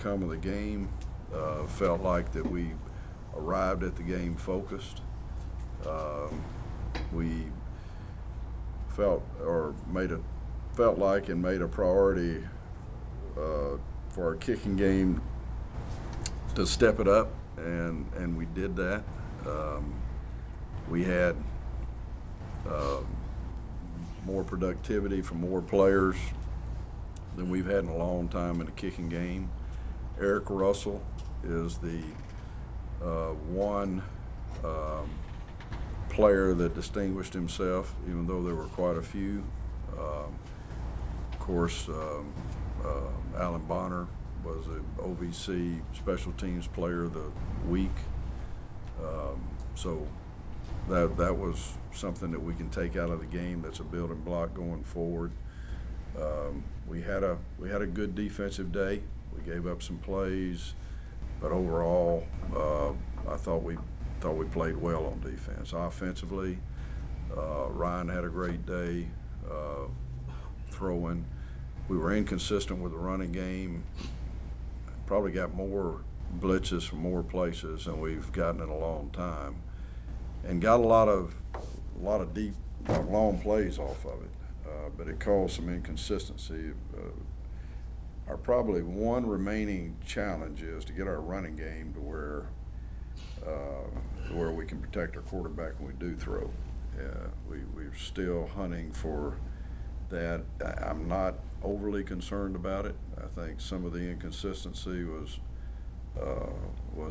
outcome of the game. Felt like that we arrived at the game focused. We felt like and made a priority for our kicking game to step it up, and we did that. We had more productivity from more players than we've had in a long time in the kicking game. Eric Russell is the one player that distinguished himself, even though there were quite a few. Of course, Alan Bonner was the OVC Special Teams Player of the Week. So that was something that we can take out of the game. That's a building block going forward. We had a good defensive day. We gave up some plays, but overall, I thought we played well on defense. Offensively, Ryan had a great day throwing. We were inconsistent with the running game. Probably got more blitzes from more places than we've gotten in a long time, and got a lot of deep, long plays off of it. But it caused some inconsistency. Our probably one remaining challenge is to get our running game to where we can protect our quarterback when we do throw. We're still hunting for that. I'm not overly concerned about it. I think some of the inconsistency was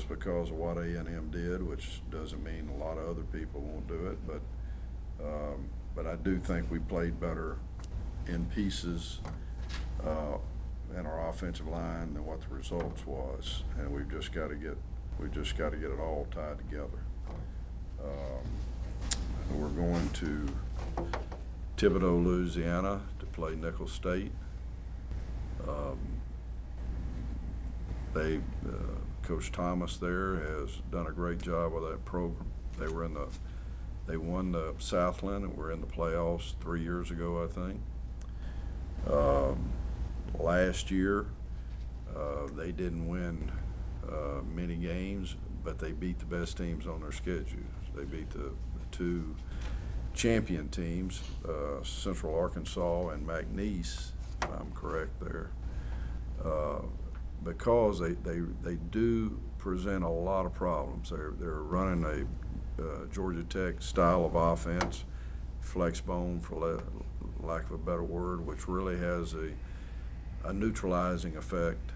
because of what A&M did, which doesn't mean a lot of other people won't do it, but I do think we played better in pieces in our offensive line than what the results was, and we've just got to get it all tied together. We're going to Thibodaux, Louisiana, to play Nicholls State. Coach Thomas there has done a great job with that program. They won the Southland and were in the playoffs 3 years ago, I think. Last year, they didn't win many games, but they beat the best teams on their schedule. They beat the two champion teams, Central Arkansas and McNeese, if I'm correct there, because they do present a lot of problems. They're running a Georgia Tech style of offense, flex bone for lack of a better word, which really has a neutralizing effect.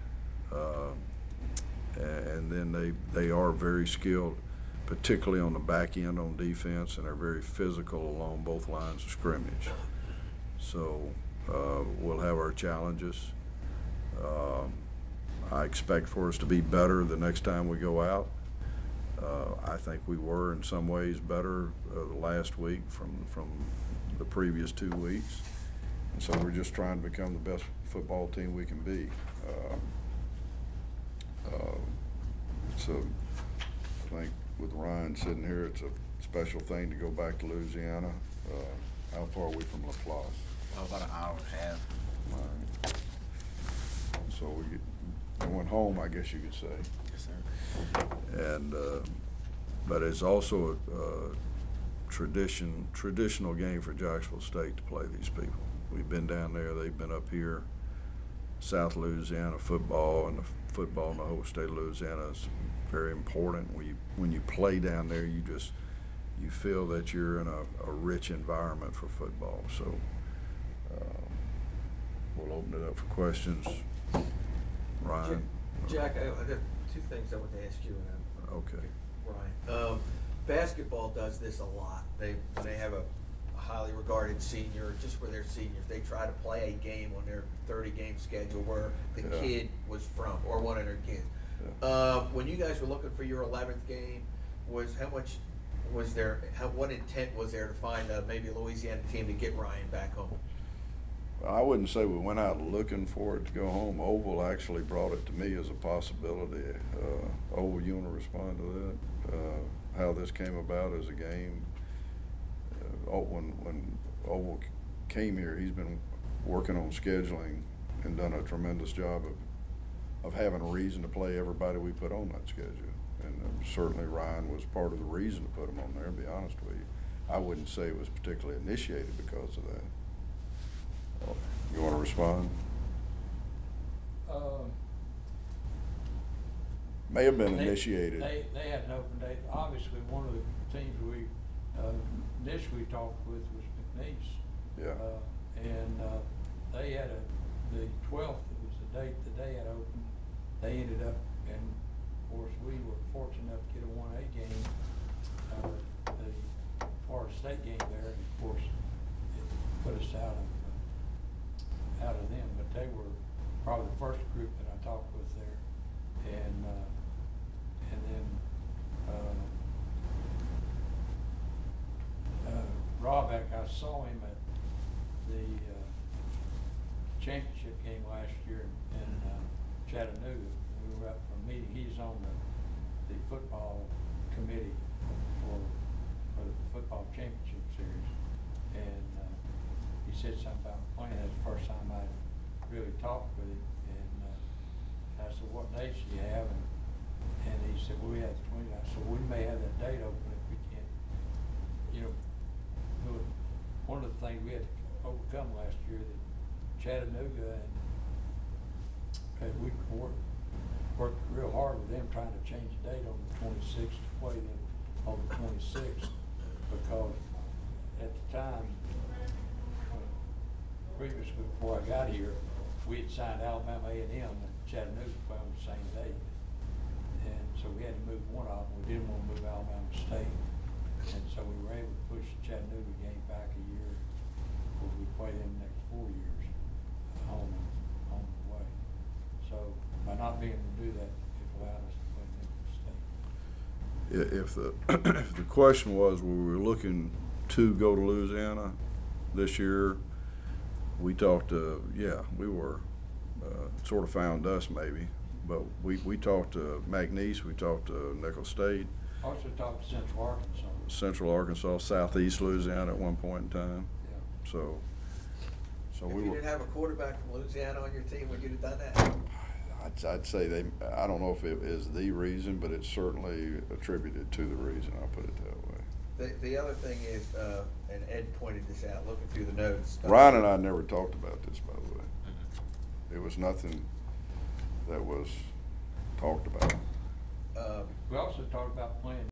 And then they are very skilled, particularly on the back end on defense, and are very physical along both lines of scrimmage. So we'll have our challenges. I expect for us to be better the next time we go out. I think we were in some ways better the last week from the previous 2 weeks. And so we're just trying to become the best football team we can be. I think with Ryan sitting here, it's a special thing to go back to Louisiana. How far are we from La Place? Oh, about an hour and a half. Right. So I went home, I guess you could say. Yes, sir. And but it's also a traditional game for Jacksonville State to play these people. We've been down there, they've been up here. South Louisiana football, and the football in the whole state of Louisiana is very important. When you play down there, you feel that you're in a rich environment for football. So we'll open it up for questions. Ryan? Jack, I got 2 things I want to ask you. Okay. Ryan, basketball does this a lot. When they have a highly regarded senior, just for their seniors, they try to play a game on their 30-game schedule where the kid was from, or one of their kids. Yeah. When you guys were looking for your 11th game, what intent was there to find maybe a Louisiana team to get Ryan back home? I wouldn't say we went out looking for it to go home. Oval actually brought it to me as a possibility. Oval, you want to respond to that? How this came about as a game? When Oval came here, he's been working on scheduling and done a tremendous job of having a reason to play everybody we put on that schedule. And certainly Ryan was part of the reason to put him on there, to be honest with you. I wouldn't say it was particularly initiated because of that. You want to respond? May have been initiated. They had an open date. Obviously, one of the teams we initially talked with was McNeese. Yeah. They had the 12th, it was the date that they had opened. They ended up, and of course, we were fortunate enough to get a 1A game, the Florida State game there, and of course, it put us out of them. But they were probably the first group that I talked with there, and then Robeck, I saw him at the championship game last year in Chattanooga. We were up for a meeting. He's on the football committee for the football championship series, and he said something about playing. That's the first time I really talked with him, and I said, "What dates do you have?" And he said, "Well, we have 20." I said, "We may have that date open if we can't, you know." One of the things we had to overcome last year that Chattanooga and we worked real hard with them trying to change the date on the 26th to play them on the 26th, because at the time, previously before I got here, we had signed Alabama A&M and Chattanooga to play on the same date, and so we had to move one of them. We didn't want to move Alabama State. And so we were able to push the Chattanooga game back a year, where we play them the next 4 years, home and away. So by not being able to do that, it allowed us to play Nicholls State. If the question was, were we looking to go to Louisiana this year, we talked to, yeah, we were, sort of found us maybe, but we talked to McNeese, we talked to Nicholls State. Also talked to Central Arkansas. Central Arkansas, Southeast Louisiana at one point in time. Yeah. So If we you were. didn't have a quarterback from Louisiana on your team, would you have done that? I'd say I don't know if it is the reason, but it's certainly attributed to the reason. I'll put it that way. The other thing is, and Ed pointed this out, looking through the notes. Ryan and I never talked about this, by the way. It was nothing that was talked about. We also talked about playing